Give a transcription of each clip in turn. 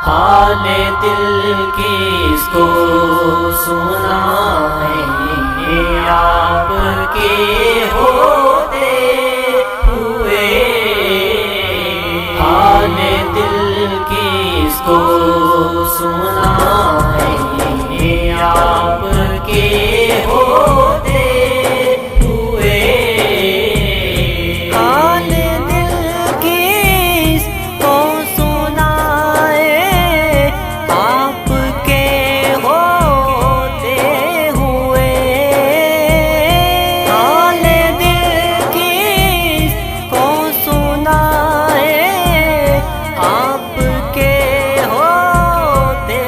حال دل کس کو سنائیں، آپ کے ہوتے ہوئے۔ حال دل کس کو سنائیں، آپ کے ہوتے ہوئے۔ حال دل کس کو سنائیں، آپ کے ہوتے ہوئے۔ حال دل کس کو سنائیں، آپ کے ہوتے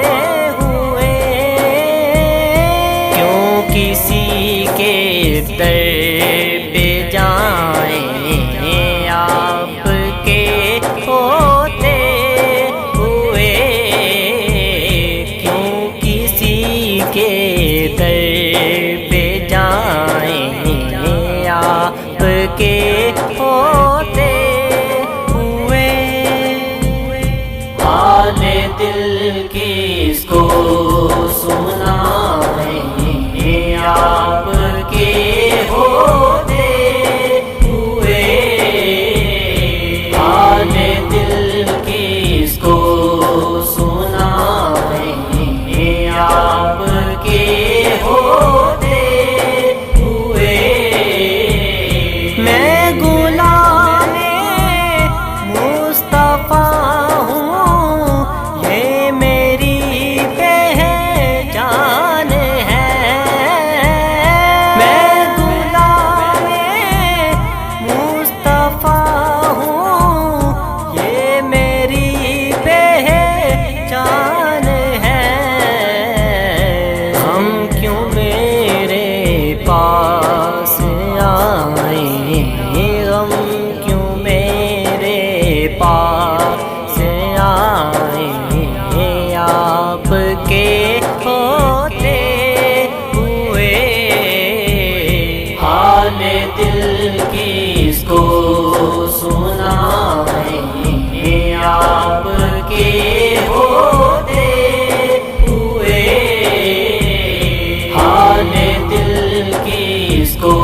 ہوئے۔ کیوں کسی کے در پہ جائیں، آپ کے ہوتے ہوئے۔ کیوں کسی کے در پہ جائیں، آپ کے ہوتے ہوئے۔ حال دل کس کو سنائیں، آپ کے ہوتے ہوئے۔ حال دل کس کو سنائیں، آپ کے ہوتے ہوئے۔ میں غلام مصطفیٰ ہوں، یہ میری پہچان ہے۔ میں غلام مصطفیٰ ہوں، یہ میری پہچان ہے۔ ہم کیوں میرے پاس آئے، غم کیوں میرے پاس آئے، آپ کے ہوتے ہوئے۔ حال دل کس کو سنائیں، آپ کے ہوتے ہوئے۔ حال دل کس کو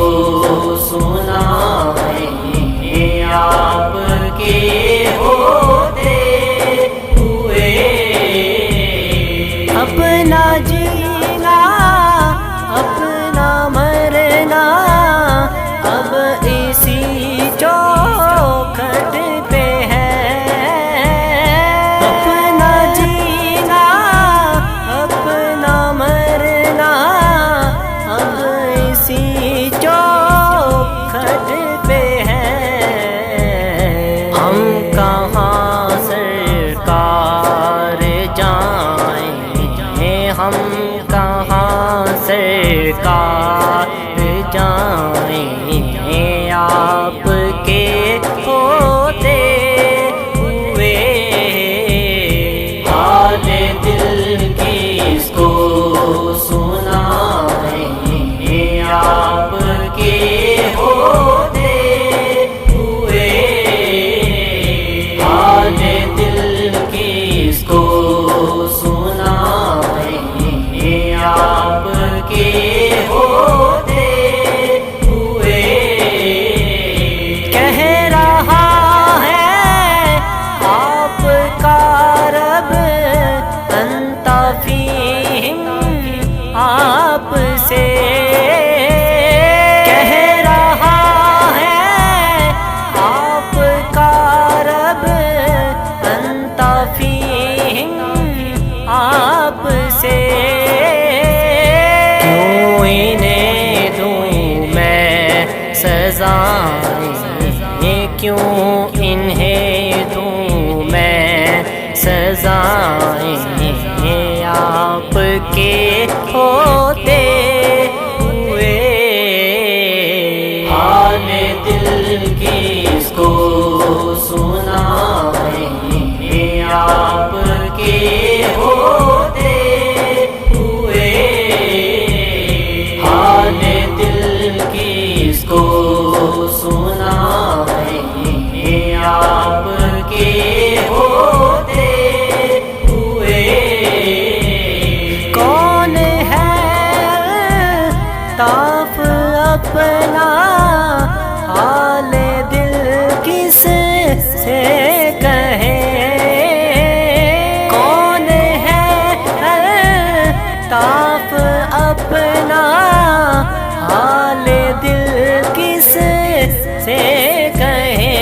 سنائیں، آپ کے ہوتے ہوئے۔ اپنا جینا اپنا مرنا اب اسی چوکھٹ پہ ہے۔ اپنا جینا اپنا مرنا اب اسی چوکھٹ پہ ہے۔ ہم کہاں سرکار جائیں، ہم کہاں سرکار جائیں، آپ کے ہوتے ہوئے۔ حال دل کس کو سنائیں، آپ کے ہوتے ہوئے۔ حال دل کس کو سنائیں، آپ کے ہوتے ہوئے۔ کہہ رہا ہے آپ کا رب انت فیہم، آپ سے کہہ رہا ہے آپ کا رب انت فیہم، آپ سے۔ کیوں انہیں دوں میں سزائیں، کیوں انہیں دوں میں سزائیں، آپ کے ہوتے ہوئے۔ حال دل کس کو سنائیں، آپ کے ہوتے ہوئے۔ حال دل کس کو سنائیں، آپ کے ہوتے کہیں کون ہے الطاف اپنا حال دل کس سے کہیں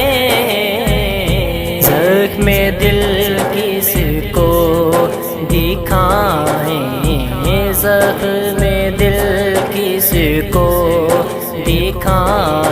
زخم دل کس کو دکھائیں زخم دل کس کو دکھائیں